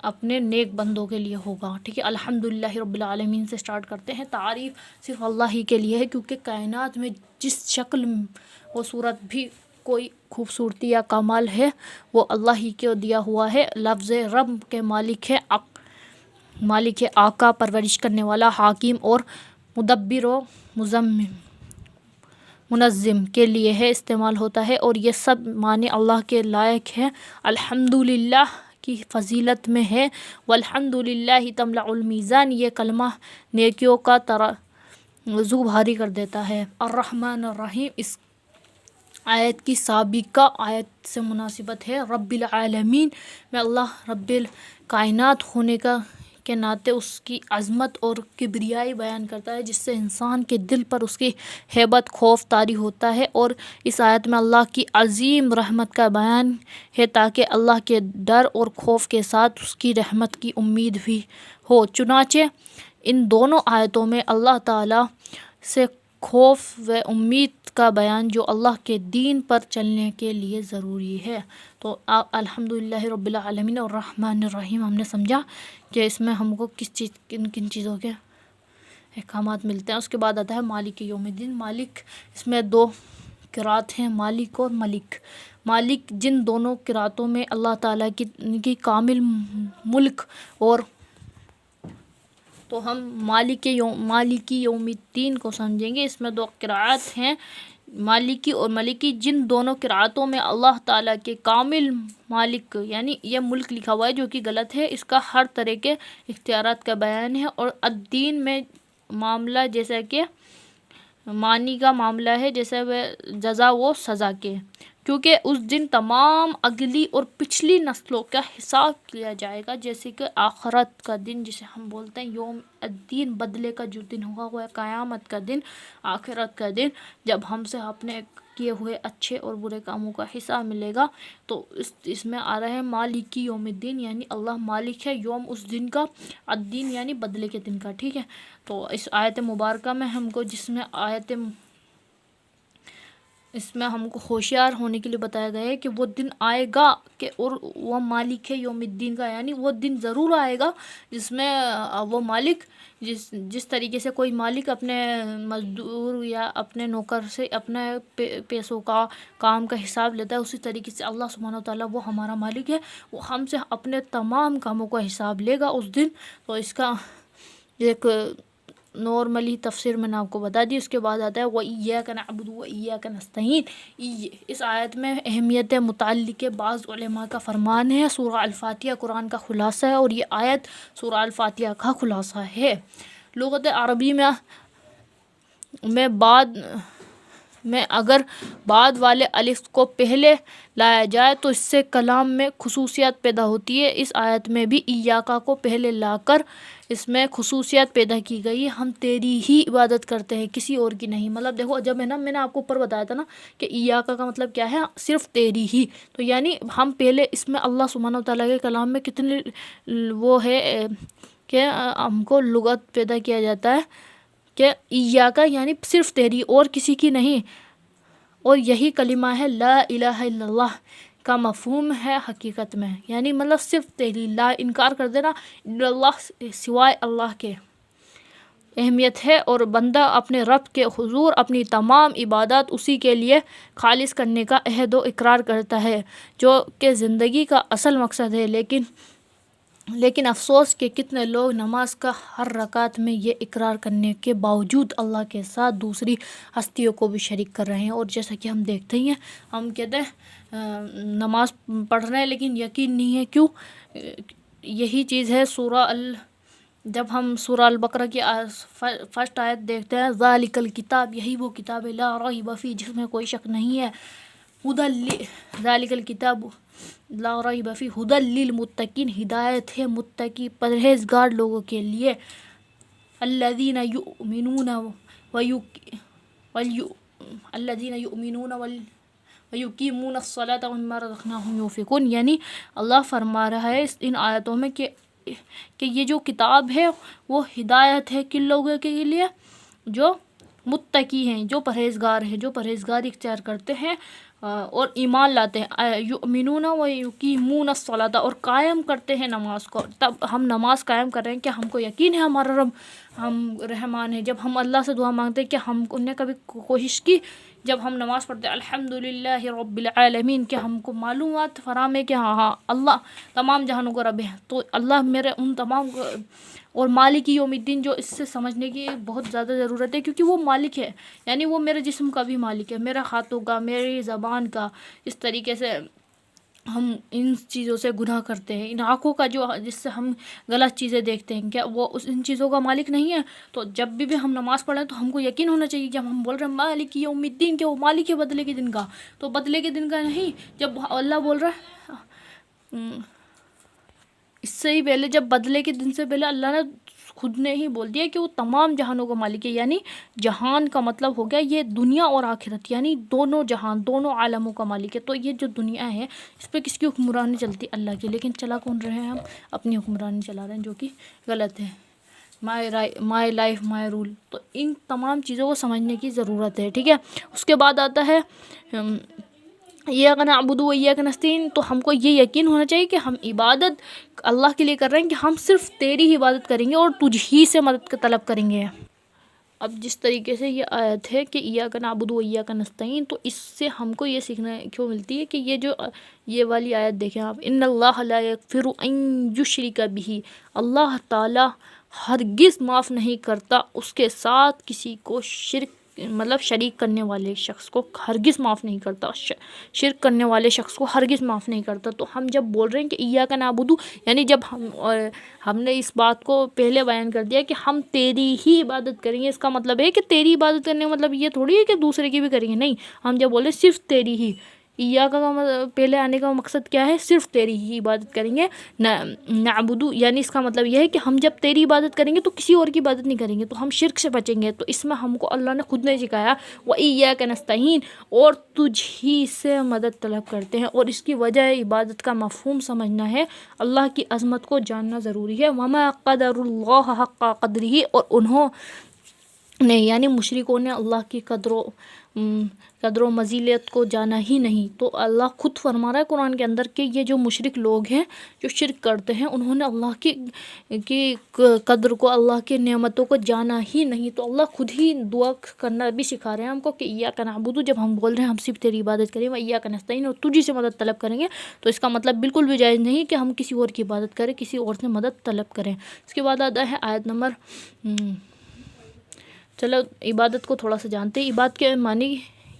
اپنے نیک بندوں کے لیے ہوگا، ٹھیک ہے۔ الحمدللہ رب العالمین سے سٹارٹ کرتے ہیں۔ تعریف صرف اللہ ہی کے لیے ہے، کیونکہ کائنات میں جس شکل و صورت بھی کوئی خوبصورتی یا کمال ہے وہ اللہ ہی کو دیا ہوا ہے۔ لفظ رب کے مالک ہے آقا، پرورش کرنے والا، حاکم اور مدبر و منظم کے لیے ہے استعمال ہوتا ہے، اور یہ سب معنی اللہ کے لائق ہے۔ الحمدللہ کی فضیلت میں ہے، والحمدللہ تملأ المیزان، یہ کلمہ نیکیوں کا ترازو بھاری کر دیتا ہے۔ الرحمن الرحیم اس آیت کی سابقہ آیت سے مناسبت ہے۔ رب العالمین میں اللہ رب کائنات ہونے کے ناطے اس کی عظمت اور کبریائی بیان کرتا ہے، جس سے انسان کے دل پر اس کی ہیبت، خوف طاری ہوتا ہے۔ اور اس آیت میں اللہ کی عظیم رحمت کا بیان ہے تاکہ اللہ کے ڈر اور خوف کے ساتھ اس کی رحمت کی امید بھی ہو۔ چنانچہ ان دونوں آیتوں میں اللہ تعالیٰ سے خوف و امید کا بیان جو اللہ کے دین پر چلنے کے لیے ضروری ہے۔ تو الحمدللہ رب العالمین اور الرحمن الرحیم ہم نے سمجھا کہ اس میں ہم کو کن چیزوں کے احکامات ملتے ہیں۔ اس کے بعد آتا ہے مالک یوم الدین۔ مالک اس میں دو قرات ہیں، مالک اور ملک۔ مالک جن دونوں قراتوں میں اللہ تعالیٰ کی کامل ملک، اور تو ہم مالکی یوم الدین کو سمجھیں گے۔ اس میں دو قرات ہیں، مالکی اور ملکی، جن دونوں قراتوں میں اللہ تعالیٰ کے کامل مالک، یعنی یہ ملک لکھا ہوا ہے جو کہ غلط ہے، اس کا ہر طرح کے اختیارات کا بیان ہے، اور الدین میں معاملہ جیسا کہ معنی کا معاملہ ہے، جیسے وہ جزا و سزا کے، کیونکہ اس دن تمام اگلی اور پچھلی نسلوں کا حساب کیا جائے گا، جیسے کہ آخرت کا دن جسے ہم بولتے ہیں یوم الدین، بدلے کا جو دن ہوگا وہ ہے قیامت کا دن، آخرت کا دن، جب ہم سے اپنے کیے ہوئے اچھے اور برے کاموں کا حساب ملے گا۔ تو اس میں آ رہا ہے مالکی یوم الدین، یعنی اللہ مالک ہے یوم اس دن کا، الدین یعنی بدلے کے دن کا، ٹھیک ہے۔ تو اس آیت مبارکہ میں ہم کو اس میں ہم کو ہوشیار ہونے کے لیے بتایا گیا ہے کہ وہ دن آئے گا کہ اور وہ مالک ہے یوم الدین کا، یعنی وہ دن ضرور آئے گا جس میں وہ مالک جس طریقے سے کوئی مالک اپنے مزدور یا اپنے نوکر سے اپنے پیسوں کا کام کا حساب لیتا ہے، اسی طریقے سے اللہ سبحانہ وتعالیٰ وہ ہمارا مالک ہے، وہ ہم سے اپنے تمام کاموں کا حساب لے گا اس دن۔ تو اس کا ایک نارملی تفسیر میں نے آپ کو بتا دی۔ اس کے بعد آتا ہے وَإِيَّاكَ نَعْبُدُ وَإِيَّاكَ نَسْتَعِينُ۔ اس آیت میں اہمیت متعلق بعض علماء کا فرمان ہے، سورہ الفاتحہ قرآن کا خلاصہ ہے، اور یہ آیت سورہ الفاتحہ کا خلاصہ ہے۔ لغت عربی میں اگر بعد والے الف کو پہلے لایا جائے تو اس سے کلام میں خصوصیت پیدا ہوتی ہے۔ اس آیت میں بھی ایاکا کو پہلے لا کر اس میں خصوصیت پیدا کی گئی، ہم تیری ہی عبادت کرتے ہیں، کسی اور کی نہیں۔ مطلب دیکھو، جب میں نے آپ کو اوپر بتایا تھا نا کہ ایاکا کا مطلب کیا ہے، صرف تیری ہی، تو یعنی ہم پہلے اس میں اللہ سبحانہ وتعالیٰ کے کلام میں کتنے وہ ہے کہ ہم کو لغت پیدا کیا جاتا ہے کہ ایاکا یعنی صرف تیری اور کسی کی نہیں، اور یہی کلمہ ہے لا الہ الا اللہ کا مفہوم ہے حقیقت میں، یعنی مطلب صرف تیری، لا انکار کر دینا، اللہ سوائے اللہ کے، اہمیت ہے، اور بندہ اپنے رب کے حضور اپنی تمام عبادات اسی کے لیے خالص کرنے کا عہد و اقرار کرتا ہے، جو کہ زندگی کا اصل مقصد ہے۔ لیکن افسوس کہ کتنے لوگ نماز کا ہر رکعت میں یہ اقرار کرنے کے باوجود اللہ کے ساتھ دوسری ہستیوں کو بھی شریک کر رہے ہیں۔ اور جیسا کہ ہم دیکھتے ہی ہیں، ہم کہتے ہیں نماز پڑھ رہے ہیں لیکن یقین نہیں ہے، کیوں؟ یہی چیز ہے جب ہم سورہ البقرہ کی فرسٹ آیت دیکھتے ہیں، ذالک الکتاب، یہی وہ کتاب ہے، لا ریب فیہ، جس میں کوئی شک نہیں ہے، ذالک الکتاب لا ریب فیہ ھدی للمتقین، ہدایت ہے متقی پرہیزگار لوگوں کے لیے، الذین یؤمنون ویقیمون الصلاۃ ومما رزقناہم ینفقون۔ یعنی اللہ فرما رہا ہے ان آیتوں میں کہ یہ جو کتاب ہے وہ ہدایت ہے کن لوگوں کے لیے؟ جو متقی ہیں، جو پرہیزگار ہیں، جو پرہیزگاری اختیار کرتے ہیں اور ایمان لاتے ہیں، یؤمنون و یقیمون الصلاۃ، اور قائم کرتے ہیں نماز کو۔ تب ہم نماز قائم کر رہے ہیں کہ ہم کو یقین ہے ہمارا رب ہم رحمان ہے۔ جب ہم اللہ سے دعا مانگتے ہیں کہ ہم نے کبھی کوشش کی، جب ہم نماز پڑھتے ہیں الحمدللہ رب العالمین، کہ ہم کو معلومات فراہم ہے کہ ہاں اللہ تمام جہانوں کا رب ہے، تو اللہ میرے ان تمام اور مالک یوم الدین، جو اس سے سمجھنے کی بہت زیادہ ضرورت ہے، کیونکہ وہ مالک ہے، یعنی وہ میرے جسم کا بھی مالک ہے، میرے ہاتھوں کا، میری زبان کا۔ اس طریقے سے ہم ان چیزوں سے گناہ کرتے ہیں، ان آنکھوں کا جس سے ہم غلط چیزیں دیکھتے ہیں، کیا وہ ان چیزوں کا مالک نہیں ہے؟ تو جب بھی ہم نماز پڑھیں تو ہم کو یقین ہونا چاہیے، جب ہم بول رہے ہیں مالک یوم الدین، کہ وہ مالک ہے بدلے کے دن کا، تو بدلے کے دن کا نہیں، جب اللہ بول رہا ہے اس سے ہی پہلے، جب بدلے کے دن سے پہلے اللہ نے خود نے ہی بول دیا کہ وہ تمام جہانوں کا مالک ہے، یعنی جہان کا مطلب ہو گیا یہ دنیا اور آخرت، یعنی دونوں جہان، دونوں عالموں کا مالک ہے۔ تو یہ جو دنیا ہے اس پہ کس کی حکمرانی چلتی؟ اللہ کی، لیکن چلا کون رہے ہیں؟ ہم اپنی حکمرانی چلا رہے ہیں، جو کہ غلط ہے۔ My life my rule. تو ان تمام چیزوں کو سمجھنے کی ضرورت ہے، ٹھیک ہے۔ اس کے بعد آتا ہے ایاک نعبد و ایاک نستعین، تو ہم کو یہ یقین ہونا چاہیے کہ ہم عبادت اللہ کے لیے کر رہے ہیں، کہ ہم صرف تیری ہی عبادت کریں گے اور تجھ ہی سے مدد کا طلب کریں گے۔ اب جس طریقے سے یہ آیت ہے کہ ایاک نعبد و ایاک نستعین، تو اس سے ہم کو یہ سیکھنا کیوں ملتی ہے کہ یہ والی آیت دیکھیں آپ، ان اللہ لا یغفر ان یشرک بہ، اللہ تعالیٰ ہرگز معاف نہیں کرتا اس کے ساتھ کسی کو شریک کرنے والے شخص کو ہرگز معاف نہیں کرتا، شرک کرنے والے شخص کو ہرگز معاف نہیں کرتا۔ تو ہم جب بول رہے ہیں کہ ایاک نعبد، یعنی جب ہم نے اس بات کو پہلے بیان کر دیا کہ ہم تیری ہی عبادت کریں گے، اس کا مطلب ہے کہ تیری عبادت کرنے کا مطلب یہ تھوڑی ہے کہ دوسرے کی بھی کریں گے، نہیں، ہم جب بولے صرف تیری ہی، ایاک کا پہلے آنے کا مقصد کیا ہے؟ صرف تیری ہی عبادت کریں گے، نعبد، یعنی اس کا مطلب یہ ہے کہ ہم جب تیری عبادت کریں گے تو کسی اور کی عبادت نہیں کریں گے، تو ہم شرک سے بچیں گے۔ تو اس میں ہم کو اللہ نے خود نے سکھایا وَإِيَّاكَ نَسْتَعِينُ، اور تجھ ہی سے مدد طلب کرتے ہیں، اور اس کی وجہ عبادت کا مفہوم سمجھنا ہے، اللہ کی عظمت کو جاننا ضروری ہے۔ وَمَا قَدَرُ اللَّهَ حَقَّ قَدْرِهِ، اور انہوں نے یعنی مشرکوں نے اللہ کی قدر و منزلت کو جانا ہی نہیں۔ تو اللہ خود فرما رہا ہے قرآن کے اندر کہ یہ جو مشرک لوگ ہیں جو شرک کرتے ہیں، انہوں نے اللہ کی قدر کو، اللہ کی نعمتوں کو جانا ہی نہیں۔ تو اللہ خود ہی دعا کرنا بھی سکھا رہے ہیں ہم کو کہ ایاک نعبد، جب ہم بول رہے ہیں ہم صرف تیری عبادت کریں، و ایاک نستعین، اور تجھی سے مدد طلب کریں گے، تو اس کا مطلب بالکل بھی جائز نہیں کہ ہم کسی اور کی عبادت کریں، کسی اور سے مدد طلب کریں۔ اس کے بعد آتا ہے آیت نمبر چلو عبادت کو تھوڑا سا جانتے ہیں۔ عبادت کے معنی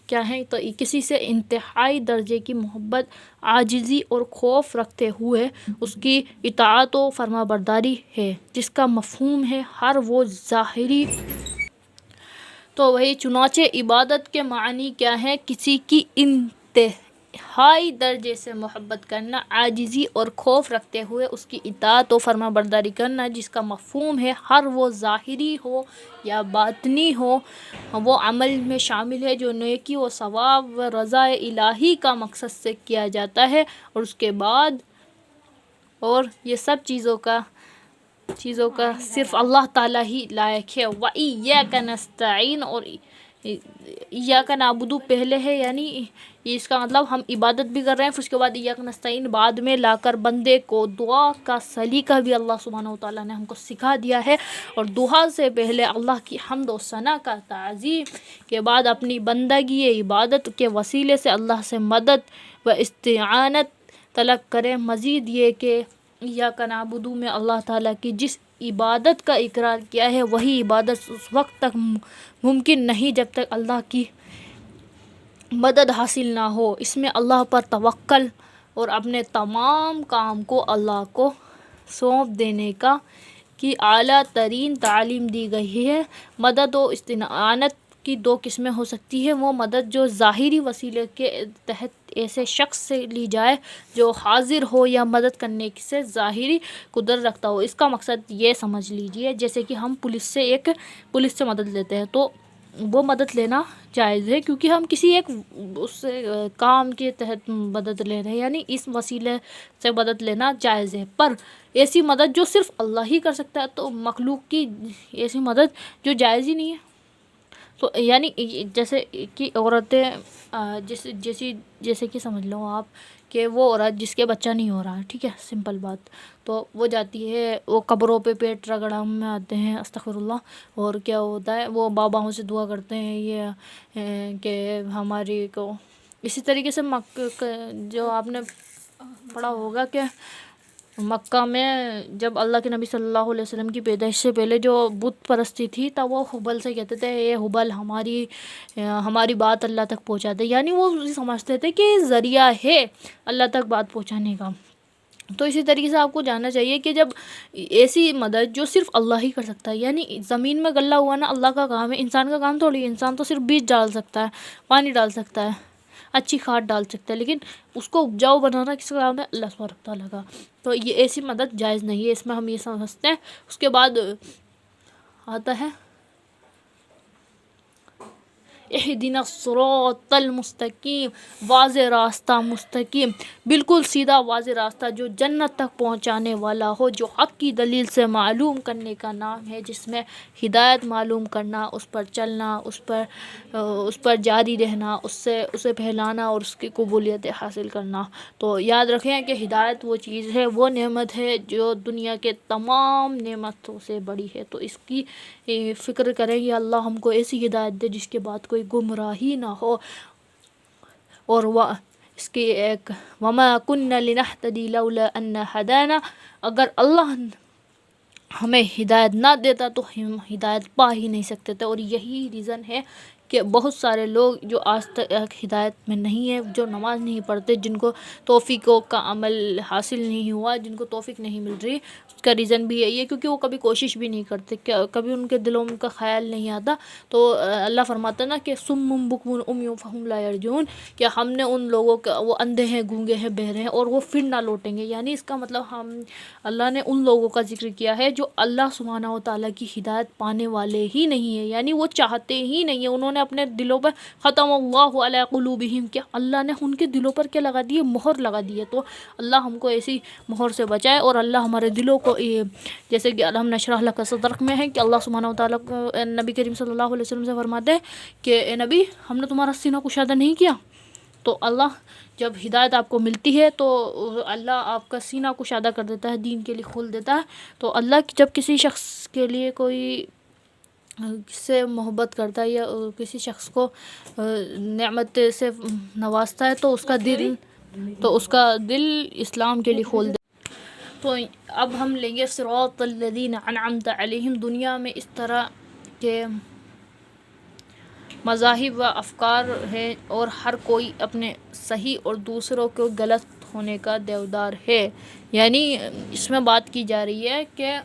کیا ہے؟ تو کسی سے انتہائی درجے کی محبت، عاجزی اور خوف رکھتے ہوئے اس کی اطاعت و فرما برداری ہے، جس کا مفہوم ہے ہر وہ ظاہری۔ تو وہی چنانچہ عبادت کے معنی کیا ہے؟ کسی کی انتہائی درجے سے محبت کرنا، عاجزی اور خوف رکھتے ہوئے اس کی اطاعت و فرما برداری کرنا، جس کا مفہوم ہے ہر وہ ظاہری ہو یا باطنی ہو وہ عمل میں شامل ہے جو نیکی و ثواب و رضا الہی کا مقصد سے کیا جاتا ہے، اور اس کے بعد اور یہ سب چیزوں کا صرف اللہ تعالیٰ ہی لائق ہے۔ وَإِيَّاكَ نَسْتَعِينُ، اور ایاک نعبدو پہلے ہے، یعنی اس کا مطلب ہم عبادت بھی کر رہے ہیں، پھر اس کے بعد ایاک نستعین بعد میں لا کر بندے کو دعا کا سلیقہ بھی اللہ سبحانہ و تعالیٰ نے ہم کو سکھا دیا ہے، اور دعا سے پہلے اللہ کی حمد و ثنا کا تعظیم کے بعد اپنی بندگی عبادت کے وسیلے سے اللہ سے مدد و استعانت طلب کریں۔ مزید یہ کہ ایاک نعبدو میں اللہ تعالیٰ کی جس عبادت کا اقرار کیا ہے وہی عبادت اس وقت تک ممکن نہیں جب تک اللہ کی مدد حاصل نہ ہو۔ اس میں اللہ پر توکل اور اپنے تمام کام کو اللہ کو سونپ دینے کی اعلیٰ ترین تعلیم دی گئی ہے۔ مدد و استعانت کی دو قسمیں ہو سکتی ہیں، وہ مدد جو ظاہری وسیلے کے تحت ایسے شخص سے لی جائے جو حاضر ہو یا مدد کرنے سے ظاہری قدرت رکھتا ہو۔ اس کا مقصد یہ سمجھ لیجئے جیسے کہ ہم پولیس سے مدد لیتے ہیں تو وہ مدد لینا جائز ہے، کیونکہ ہم کسی ایک اس کام کے تحت مدد لے رہے ہیں، یعنی اس وسیلے سے مدد لینا جائز ہے۔ پر ایسی مدد جو صرف اللہ ہی کر سکتا ہے تو مخلوق کی ایسی مدد جو جائز ہی نہیں ہے۔ تو یعنی جیسے کہ عورتیں جیسے کہ سمجھ لو آپ کہ وہ عورت جس کے بچہ نہیں ہو رہا، ٹھیک ہے، سمپل بات، تو وہ جاتی ہے، وہ قبروں پہ پیٹ رگڑنے آتے ہیں، استغفر اللہ، اور کیا ہوتا ہے وہ باباؤں سے دعا کرتے ہیں یہ کہ ہماری کو اسی طریقے سے جو آپ نے پڑھا ہوگا کہ مکہ میں جب اللہ کے نبی صلی اللہ علیہ وسلم کی پیدائش سے پہلے جو بت پرستی تھی تب وہ حبل سے کہتے تھے اے حبل ہماری بات اللہ تک پہنچا دے، یعنی وہ سمجھتے تھے کہ ذریعہ ہے اللہ تک بات پہنچانے کا۔ تو اسی طریقے سے آپ کو جاننا چاہیے کہ جب ایسی مدد جو صرف اللہ ہی کر سکتا ہے، یعنی زمین میں غلہ ہوا نا اللہ کا کام ہے، انسان کا کام تھوڑی ہے، انسان تو صرف بیج ڈال سکتا ہے، پانی ڈال سکتا ہے، اچھی کھاد ڈال سکتا ہے، لیکن اس کو اپجاؤ بنانا کس کا کام ہے؟ اللہ سبحانہ و تعالیٰ کا۔ تو یہ ایسی مدد جائز نہیں ہے، اس میں ہم یہ سمجھتے ہیں۔ اس کے بعد آتا ہے اہدنا الصراط المستقیم، واضح راستہ مستقیم، بالکل سیدھا واضح راستہ جو جنت تک پہنچانے والا ہو، جو حق کی دلیل سے معلوم کرنے کا نام ہے، جس میں ہدایت معلوم کرنا، اس پر چلنا، اس پر جاری رہنا، اسے پھیلانا اور اس کی قبولیت حاصل کرنا۔ تو یاد رکھیں کہ ہدایت وہ چیز ہے، وہ نعمت ہے جو دنیا کے تمام نعمتوں سے بڑی ہے، تو اس کی فکر کریں کہ اللہ ہم کو ایسی ہدایت دے جس کے بعد کوئی گمراہی نہ ہو، اور اس کی ایک وَمَا كُنَّا لِنَهْتَدِيَ لَوْلَا أَنَّ هَدَانَا، اگر اللہ ہمیں ہدایت نہ دیتا تو ہم ہدایت پا ہی نہیں سکتے تھے۔ اور یہی ریزن ہے کہ بہت سارے لوگ جو آج تک ہدایت میں نہیں ہیں، جو نماز نہیں پڑھتے، جن کو توفیق کا عمل حاصل نہیں ہوا، جن کو توفیق نہیں مل رہی، اس کا ریزن بھی یہی ہے کیونکہ وہ کبھی کوشش بھی نہیں کرتے، کبھی ان کے دلوں میں کا خیال نہیں آتا۔ تو اللہ فرماتا ہے نا کہ صم بکم عمی فہم لا یرجعون، کہ ہم نے ان لوگوں کا، وہ اندھے ہیں، گونگے ہیں، بہرے ہیں، اور وہ پھر نہ لوٹیں گے، یعنی اس کا مطلب اللہ نے ان لوگوں کا ذکر کیا ہے جو اللہ سبحانہ و تعالیٰ کی ہدایت پانے والے ہی نہیں ہیں، یعنی وہ چاہتے ہی نہیں ہیں، انہوں نے اپنے دلوں پر ختم اللہ علی قلوبہم، کہ اللہ نے ان کے دلوں پر کیا لگا دی ہے؟ مہر لگا دی ہے۔ تو اللہ ہم کو ایسی مہر سے بچائے، اور اللہ ہمارے دلوں کو جیسے کہ الم نشرح لک صدرک میں ہے کہ اللہ سبحانہ و تعالیٰ نبی کریم صلی اللہ علیہ وسلم سے فرماتے ہیں کہ اے نبی ہم نے تمہارا سینہ کشادہ نہیں کیا؟ تو اللہ جب ہدایت آپ کو ملتی ہے تو اللہ آپ کا سینہ کشادہ کر دیتا ہے، دین کے لیے کھول دیتا ہے۔ تو اللہ جب کسی شخص کے لیے کوئی سے محبت کرتا ہے یا کسی شخص کو نعمت سے نوازتا ہے تو اس کا دل اسلام کے لیے کھول دیتا ہے۔ تو اب ہم لیں گے صراط الذین انعمت علیہم۔ دنیا میں اس طرح کے مذاہب و افکار ہیں اور ہر کوئی اپنے صحیح اور دوسروں کو غلط ہونے کا دیودار ہے، یعنی اس میں بات کی جا رہی ہے کہ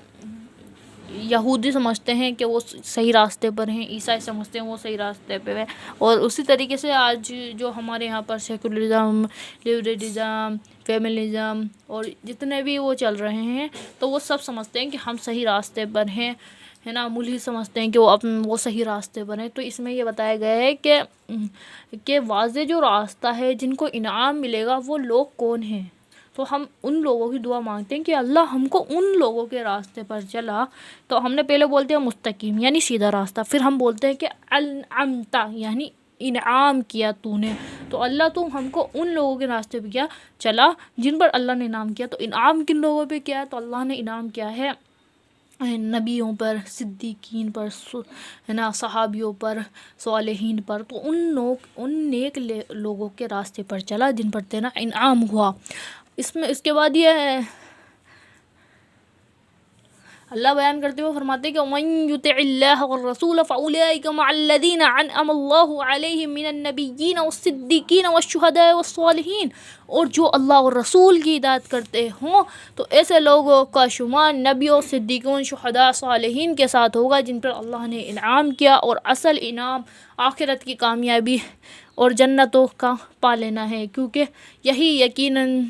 یہودی سمجھتے ہیں کہ وہ صحیح راستے پر ہیں، عیسائی سمجھتے ہیں وہ صحیح راستے پہ ہیں، اور اسی طریقے سے آج جو ہمارے یہاں پر سیکولرزم، لبرلزم، فیمنزم اور جتنے بھی وہ چل رہے ہیں تو وہ سب سمجھتے ہیں کہ ہم صحیح راستے پر ہیں، ہے نا۔ ملحد سمجھتے ہیں کہ وہ صحیح راستے پر ہیں۔ تو اس میں یہ بتایا گیا ہے کہ واضح جو راستہ ہے، جن کو انعام ملے گا وہ لوگ کون ہیں؟ تو ہم ان لوگوں کی دعا مانگتے ہیں کہ اللہ ہم کو ان لوگوں کے راستے پر چلا. تو ہم نے پہلے بولتے ہیں مستقیم یعنی سیدھا راستہ، پھر ہم بولتے ہیں کہ انعمت یعنی انعام کیا تو نے. تو اللہ تو ہم کو ان لوگوں کے راستے پہ کیا چلا جن پر اللہ نے انعام کیا. تو انعام کن لوگوں پہ کیا ہے؟ تو اللہ نے انعام کیا ہے نبیوں پر، صدیقین پر، صحابیوں پر، صالحین پر. تو ان نیک لوگوں کے راستے پر چلا جن پر تیرا انعام ہوا. اس کے بعد یہ ہے اللہ بیان کرتے ہوئے فرماتے ہیں کہ وَمَن يُطِعِ اللَّهَ وَالرَّسُولَ فَأُولَٰئِكَ مَعَ الَّذِينَ أَنْعَمَ اللَّهُ عَلَيْهِم مِّنَ النَّبِيِّينَ وَالصِّدِّيقِينَ وَالشُّهَدَاءِ وَالصَّالِحِينَ. اور جو اللہ اور رسول کی اطاعت کرتے ہوں تو ایسے لوگوں کا شمار نبیوں، صدیقوں، شہداء، صالحین کے ساتھ ہوگا جن پر اللہ نے انعام کیا. اور اصل انعام آخرت کی کامیابی اور جنتوں کا پا لینا ہے، کیونکہ یہی یقیناً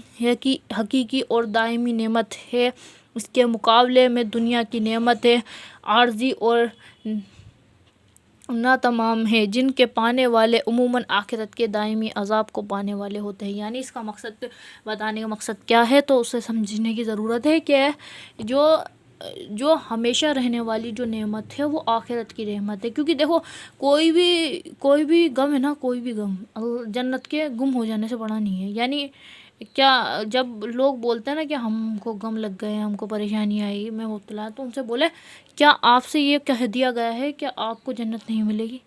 حقیقی اور دائمی نعمت ہے. اس کے مقابلے میں دنیا کی نعمتیں عارضی اور ناتمام ہیں جن کے پانے والے عموماً آخرت کے دائمی عذاب کو پانے والے ہوتے ہیں. یعنی اس کا مقصد بتانے کا مقصد کیا ہے تو اسے سمجھنے کی ضرورت ہے کہ جو ہمیشہ رہنے والی جو نعمت ہے وہ آخرت کی نعمت ہے. کیونکہ دیکھو کوئی بھی غم ہے نا، کوئی بھی غم جنت کے گم ہو جانے سے بڑا نہیں ہے. یعنی کیا جب لوگ بولتے ہیں نا کہ ہم کو غم لگ گئے، ہم کو پریشانی آئی، میں مبتلا، تو ان سے بولے کیا آپ سے یہ کہہ دیا گیا ہے کہ آپ کو جنت نہیں ملے گی؟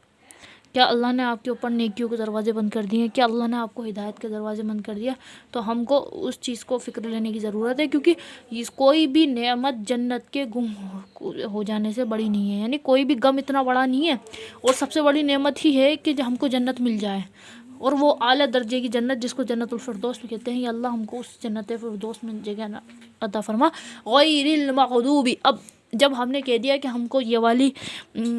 کیا اللہ نے آپ کے اوپر نیکیوں کے دروازے بند کر دیے ہیں؟ کیا اللہ نے آپ کو ہدایت کے دروازے بند کر دیا؟ تو ہم کو اس چیز کو فکر لینے کی ضرورت ہے، کیونکہ کوئی بھی نعمت جنت کے گم ہو جانے سے بڑی نہیں ہے. یعنی کوئی بھی غم اتنا بڑا نہیں ہے، اور سب سے بڑی نعمت ہی ہے کہ ہم کو جنت مل جائے، اور وہ اعلیٰ درجے کی جنت جس کو جنت الفردوس بھی کہتے ہیں. یا اللہ ہم کو اس جنت الفردوس میں جگہ عطا فرما. غیر المغضوب، اب جب ہم نے کہہ دیا کہ ہم کو یہ والی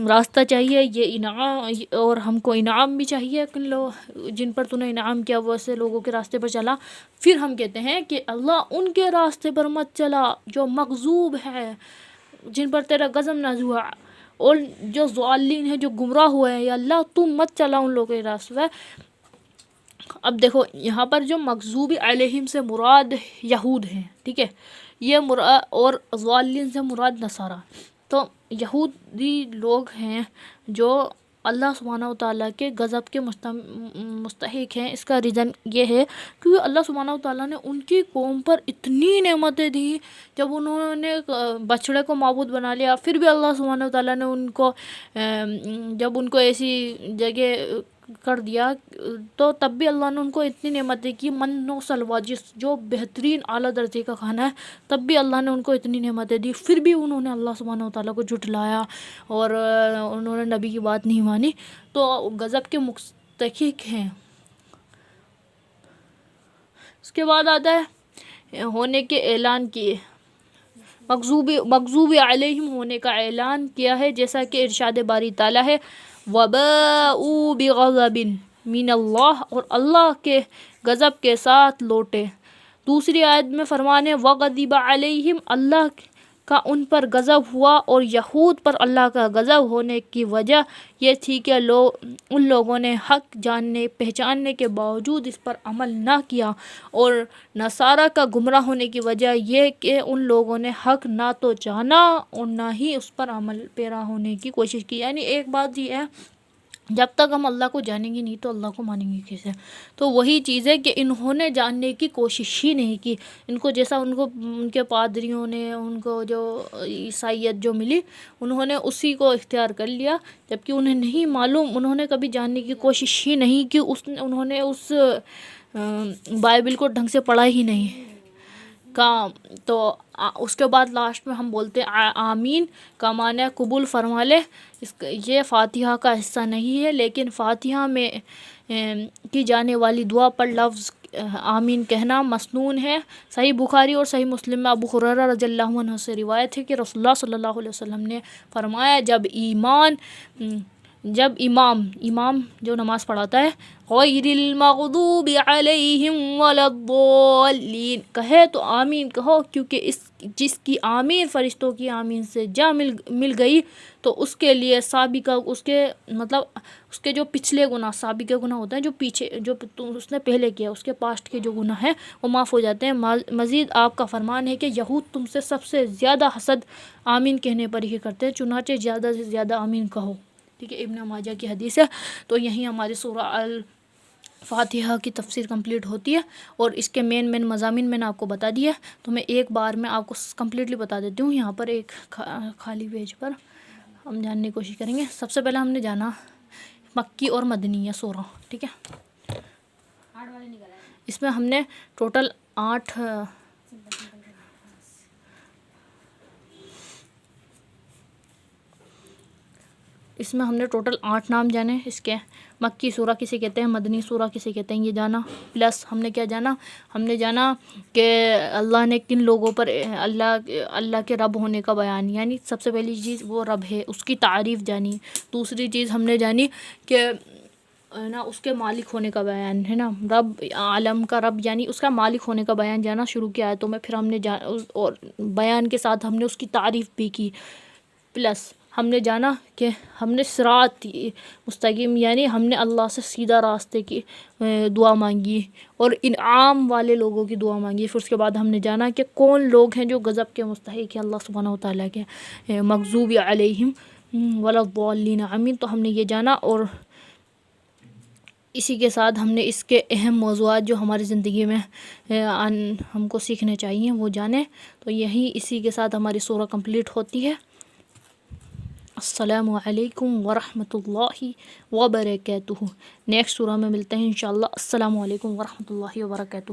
راستہ چاہیے، یہ انعام، اور ہم کو انعام بھی چاہیے جن پر تو نے انعام کیا ویسے لوگوں کے راستے پر چلا، پھر ہم کہتے ہیں کہ اللہ ان کے راستے پر مت چلا جو مغضوب ہے، جن پر تیرا غضب نازل ہوا، اور جو ضالین ہیں، جو گمراہ ہوئے ہیں، یا اللہ تم مت چلا ان لوگوں کے راستے پر. اب دیکھو یہاں پر جو مغضوب علیہم سے مراد یہود ہیں، ٹھیک ہے، یہ اور ضالین سے مراد نصارہ. تو یہودی لوگ ہیں جو اللہ سبحانہ وتعالیٰ کے غضب کے مستحق ہیں. اس کا ریزن یہ ہے کیونکہ اللہ سبحانہ وتعالیٰ نے ان کی قوم پر اتنی نعمتیں دی. جب انہوں نے بچڑے کو معبود بنا لیا، پھر بھی اللہ سبحانہ وتعالیٰ نے جب ان کو ایسی جگہ کر دیا تو تب بھی اللہ نے ان کو اتنی نعمتیں کی، من و سلوہ جو بہترین اعلیٰ درجے کا کھانا ہے، تب بھی اللہ نے ان کو اتنی نعمتیں دی، پھر بھی انہوں نے اللہ سبحانہ وتعالیٰ کو جھٹلایا اور انہوں نے نبی کی بات نہیں مانی، تو غضب کے مستحق ہیں. اس کے بعد آتا ہے ہونے کے اعلان کیے، مغضوب علیہم ہونے کا اعلان کیا ہے، جیسا کہ ارشاد باری تعالیٰ ہے وَبَاءُوا بِغَضَبٍ مِّنَ اللَّهِ، اور اللہ کے غضب کے ساتھ لوٹے. دوسری آیت میں فرمان ہے وَغَضِبَ عَلَيْهِمْ، اللہ کا ان پر غضب ہوا. اور یہود پر اللہ کا غضب ہونے کی وجہ یہ تھی کہ ان لوگوں نے حق جاننے پہچاننے کے باوجود اس پر عمل نہ کیا، اور نصارہ کا گمراہ ہونے کی وجہ یہ کہ ان لوگوں نے حق نہ تو جانا اور نہ ہی اس پر عمل پیرا ہونے کی کوشش کی. یعنی ایک بات یہ ہے، جب تک ہم اللہ کو جانیں گے نہیں تو اللہ کو مانیں گے کیسے؟ تو وہی چیز ہے کہ انہوں نے جاننے کی کوشش ہی نہیں کی. ان کو جیسا ان کے پادریوں نے، ان کو جو عیسائیت جو ملی، انہوں نے اسی کو اختیار کر لیا، جبکہ انہیں نہیں معلوم، انہوں نے کبھی جاننے کی کوشش ہی نہیں کی. انہوں نے اس بائبل کو ڈھنگ سے پڑھا ہی نہیں. تو اس کے بعد لاسٹ میں ہم بولتے ہیں آمین کا معنی قبول فرما لے. یہ فاتحہ کا حصہ نہیں ہے، لیکن فاتحہ میں کی جانے والی دعا پر لفظ آمین کہنا مسنون ہے. صحیح بخاری اور صحیح مسلم میں ابو ہریرہ رضی اللہ عنہ سے روایت ہے کہ رسول اللہ صلی اللہ علیہ وسلم نے فرمایا جب امام جو نماز پڑھاتا ہے غیر المغضوب علیہم ولا الضالین کہے تو آمین کہو، کیونکہ جس کی آمین فرشتوں کی آمین سے جا مل گئی تو اس کے لیے سابقہ اس کے جو پچھلے گناہ، سابقہ گناہ ہوتا ہے جو پیچھے جو اس نے پہلے کیا، اس کے پاسٹ کے جو گناہ ہیں وہ معاف ہو جاتے ہیں۔ مزید آپ کا فرمان ہے کہ یہود تم سے سب سے زیادہ حسد آمین کہنے پر ہی کرتے ہیں، چنانچہ زیادہ سے زیادہ آمین کہو۔ ٹھیک ہے، ابن ماجہ کی حدیث ہے۔ تو یہیں ہماری سورہ الفاتحہ کی تفسیر کمپلیٹ ہوتی ہے، اور اس کے مین مضامین میں نے آپ کو بتا دیا ہے۔ تو میں ایک بار میں آپ کو کمپلیٹلی بتا دیتی ہوں۔ یہاں پر ایک خالی پیج پر ہم جاننے کی کوشش کریں گے۔ سب سے پہلے ہم نے جانا مکی اور مدنی سورہ، ٹھیک ہے۔ اس میں ہم نے ٹوٹل 8 نام جانے اس کے۔ مکی سورہ کسے کہتے ہیں، مدنی سورہ کسے کہتے ہیں، یہ جانا۔ پلس ہم نے کیا جانا، ہم نے جانا کہ اللہ نے کن لوگوں پر اللہ کے رب ہونے کا بیان، یعنی سب سے پہلی چیز وہ رب ہے، اس کی تعریف جانی۔ دوسری چیز ہم نے جانی کہ نا اس کے مالک ہونے کا بیان ہے نا، رب عالم کا رب یعنی اس کا مالک ہونے کا بیان جانا شروع کیا ہے۔ تو میں پھر ہم نے اور بیان کے ساتھ ہم نے اس کی تعریف بھی کی۔ پلس ہم نے جانا کہ ہم نے صراط مستقیم یعنی ہم نے اللہ سے سیدھا راستے کی دعا مانگی اور انعام والے لوگوں کی دعا مانگی۔ پھر اس کے بعد ہم نے جانا کہ کون لوگ ہیں جو غضب کے مستحق ہیں اللہ سبحانہ و تعالیٰ کے، مغضوب علیہم ولا الضالین آمین۔ تو ہم نے یہ جانا، اور اسی کے ساتھ ہم نے اس کے اہم موضوعات جو ہماری زندگی میں ہم کو سیکھنے چاہیے وہ جانیں۔ تو یہی اسی کے ساتھ ہماری سورہ کمپلیٹ ہوتی ہے۔ السلام علیکم ورحمۃ اللہ وبرکاتہ۔ نیکسٹ سورہ میں ملتے ہیں انشاءاللہ۔ السلام علیکم ورحمۃ اللہ وبرکاتہ۔